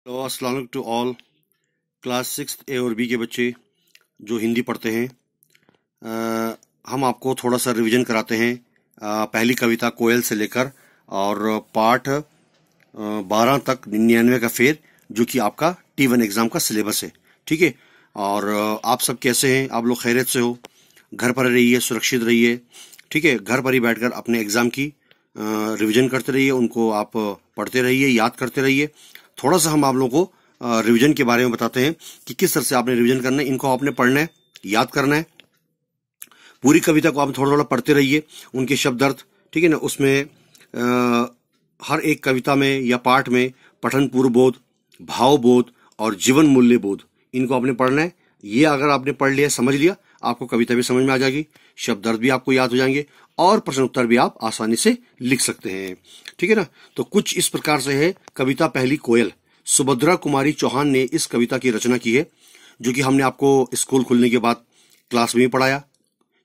तो अस्सलाम वालेकुम टू ऑल क्लास 6 ए और बी के बच्चे जो हिंदी पढ़ते हैं। हम आपको थोड़ा सा रिवीजन कराते हैं। पहली कविता कोयल से लेकर और पाठ 12 तक 99 का फेर, जो कि आपका T1 एग्जाम का सिलेबस है। ठीक है। और आप सब कैसे हैं? आप लोग खैरियत से हो? घर पर रहिए, सुरक्षित रहिए। ठीक है। घर पर ही बैठकर अपने एग्जाम की रिवीजन करते रहिए, उनको आप पढ़ते रहिए, याद करते रहिए। थोड़ा सा हम आप लोगों को रिवीजन के बारे में बताते हैं कि किस तरह से आपने रिवीजन करना है। इनको आपने पढ़ना है, याद करना है। पूरी कविता को आप थोड़ा थोड़ा पढ़ते रहिए, उनके शब्द अर्थ। ठीक है ना। उसमें हर एक कविता में या पाठ में पठन पूर्व बोध, भाव बोध और जीवन मूल्य बोध, इनको आपने पढ़ना है। ये अगर आपने पढ़ लिया, समझ लिया, आपको कविता भी समझ में आ जाएगी, शब्द अर्थ भी आपको याद हो जाएंगे और प्रश्न उत्तर भी आप आसानी से लिख सकते हैं। ठीक है ना। तो कुछ इस प्रकार से है कविता पहली कोयल। सुभद्रा कुमारी चौहान ने इस कविता की रचना की है, जो कि हमने आपको स्कूल खुलने के बाद क्लास में भी पढ़ाया,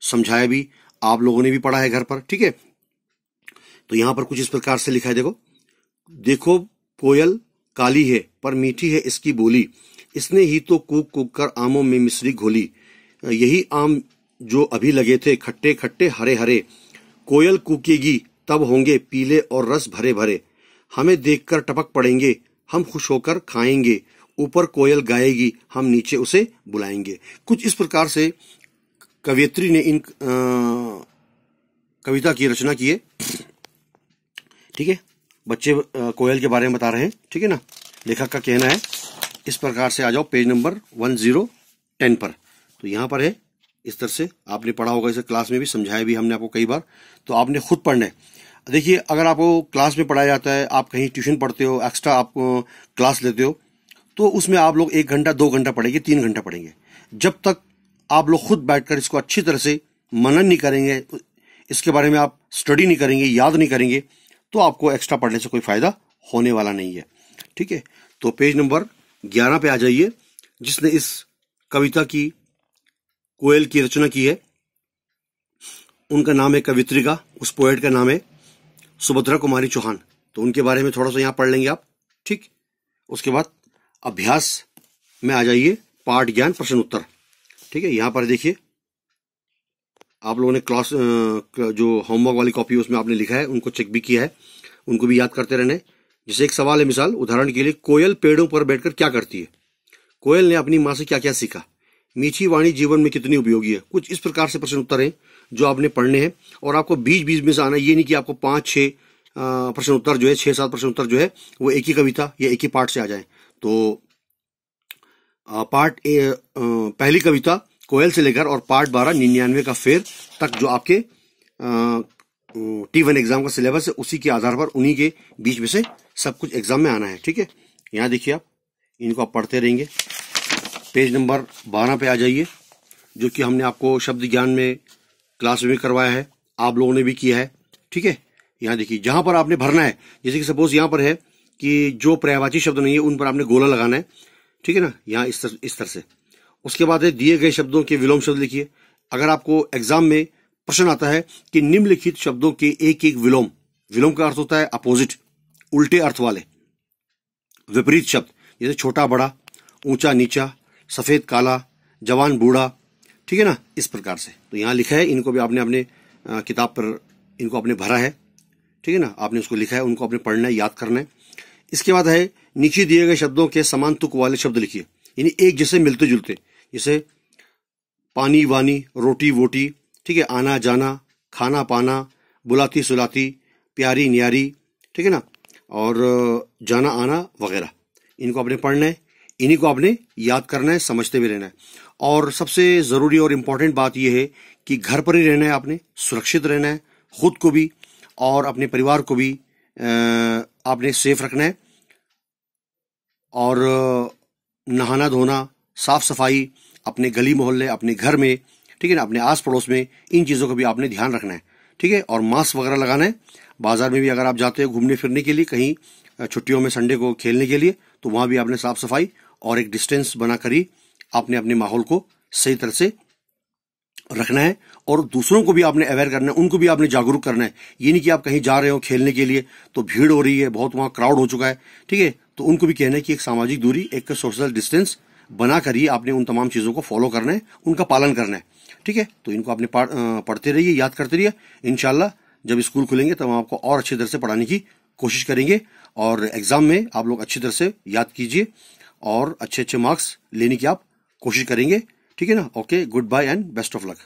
समझाया भी, आप लोगों ने भी पढ़ा है घर पर। ठीक है। तो यहां पर कुछ इस प्रकार से लिखा है, देखो देखो कोयल काली है पर मीठी है इसकी बोली, इसने ही तो कूक कूक कर आमों में मिश्री घोली, यही आम जो अभी लगे थे खट्टे खट्टे हरे हरे, कोयल कूकेगी तब होंगे पीले और रस भरे भरे, हमें देखकर टपक पड़ेंगे हम खुश होकर खाएंगे, ऊपर कोयल गाएगी हम नीचे उसे बुलाएंगे। कुछ इस प्रकार से कवयित्री ने इन कविता की रचना की है। ठीक है। बच्चे कोयल के बारे में बता रहे हैं। ठीक है ना। लेखक का कहना है इस प्रकार से। आ जाओ पेज नंबर 1010 पर। तो यहाँ पर है, इस तरह से आपने पढ़ा होगा, इसे क्लास में भी समझाया भी हमने आपको कई बार, तो आपने खुद पढ़ना है। देखिए, अगर आपको क्लास में पढ़ाया जाता है, आप कहीं ट्यूशन पढ़ते हो, एक्स्ट्रा आप क्लास लेते हो, तो उसमें आप लोग 1 घंटा 2 घंटा पढ़ेंगे, 3 घंटा पढ़ेंगे। जब तक आप लोग खुद बैठकर इसको अच्छी तरह से मनन नहीं करेंगे, इसके बारे में आप स्टडी नहीं करेंगे, याद नहीं करेंगे, तो आपको एक्स्ट्रा पढ़ने से कोई फायदा होने वाला नहीं है। ठीक है। तो पेज नंबर 11 पे आ जाइए। जिसने इस कविता की कोयल की रचना की है, उनका नाम है कवित्री का, उस पोएट का नाम है सुभद्रा कुमारी चौहान। तो उनके बारे में थोड़ा सा यहां पढ़ लेंगे आप। ठीक। उसके बाद अभ्यास में आ जाइए, पाठ ज्ञान प्रश्न उत्तर। ठीक है। यहां पर देखिए, आप लोगों ने क्लास जो होमवर्क वाली कॉपी उसमें आपने लिखा है, उनको चेक भी किया है, उनको भी याद करते रहने। जैसे एक सवाल है, मिसाल उदाहरण के लिए, कोयल पेड़ों पर बैठकर क्या करती है? कोयल ने अपनी माँ से क्या क्या सीखा? मीठी वाणी जीवन में कितनी उपयोगी है? कुछ इस प्रकार से प्रश्न उत्तर हैं जो आपने पढ़ने हैं, और आपको बीच बीच में से आना। ये नहीं कि आपको 5-6 प्रश्न उत्तर जो है, 6-7 प्रश्न उत्तर जो है वो एक ही कविता या एक ही पाठ से आ जाए। तो पहली कविता कोयल से लेकर और पाठ 12 99 का फेर तक जो आपके T1 एग्जाम का सिलेबस है, उसी के आधार पर उन्हीं के बीच में से सब कुछ एग्जाम में आना है। ठीक है। यहाँ देखिए, आप इनको आप पढ़ते रहेंगे। पेज नंबर 12 पे आ जाइए, जो कि हमने आपको शब्द ज्ञान में क्लास में भी करवाया है, आप लोगों ने भी किया है। ठीक है। यहाँ देखिए, जहां पर आपने भरना है, जैसे कि सपोज यहाँ पर है कि जो पर्यायवाची शब्द नहीं है उन पर आपने गोला लगाना है। ठीक है ना। यहाँ इस तरह से। उसके बाद है दिए गए शब्दों के विलोम शब्द लिखिए। अगर आपको एग्जाम में प्रश्न आता है कि निम्नलिखित शब्दों के एक एक विलोम, विलोम का अर्थ होता है अपोजिट, उल्टे अर्थ वाले, विपरीत शब्द, जैसे छोटा बड़ा, ऊंचा नीचा, सफेद काला, जवान बूढ़ा। ठीक है ना। इस प्रकार से तो यहाँ लिखा है, इनको भी आपने अपने किताब पर इनको आपने भरा है। ठीक है ना। आपने उसको लिखा है, उनको आपने पढ़ना है, याद करना है। इसके बाद है नीचे दिए गए शब्दों के समान तुक वाले शब्द लिखिए, यानी एक जैसे मिलते जुलते, जैसे पानी वानी, रोटी वोटी। ठीक है। आना जाना, खाना पाना, बुलाती सुलाती, प्यारी न्यारी। ठीक है ना। और जाना आना वगैरह, इनको आपने पढ़ना है, इन्हीं को आपने याद करना है, समझते भी रहना है। और सबसे जरूरी और इम्पोर्टेंट बात यह है कि घर पर ही रहना है, आपने सुरक्षित रहना है, खुद को भी और अपने परिवार को भी आपने सेफ रखना है। और नहाना धोना, साफ सफाई, अपने गली मोहल्ले, अपने घर में, ठीक है ना, अपने आस पड़ोस में, इन चीज़ों का भी आपने ध्यान रखना है। ठीक है। और मास्क वगैरह लगाना है। बाजार में भी अगर आप जाते हो घूमने फिरने के लिए, कहीं छुट्टियों में संडे को खेलने के लिए, तो वहां भी आपने साफ सफाई और एक डिस्टेंस बनाकर ही आपने अपने माहौल को सही तरह से रखना है और दूसरों को भी आपने अवेयर करना है, उनको भी आपने जागरूक करना है। ये नहीं कि आप कहीं जा रहे हो खेलने के लिए तो भीड़ हो रही है, बहुत वहाँ क्राउड हो चुका है, ठीक है, तो उनको भी कहना है कि एक सामाजिक दूरी, एक सोशल डिस्टेंस बना कर ही आपने उन तमाम चीज़ों को फॉलो करना है, उनका पालन करना है, ठीक है। तो इनको आपने पढ़ते रहिए, याद करते रहिए। इंशाल्लाह जब स्कूल खुलेंगे तब हम आपको और अच्छी तरह से पढ़ाने की कोशिश करेंगे और एग्जाम में आप लोग अच्छी तरह से याद कीजिए और अच्छे अच्छे मार्क्स लेने की आप कोशिश करेंगे, ठीक है ना। Okay, good bye and best of luck.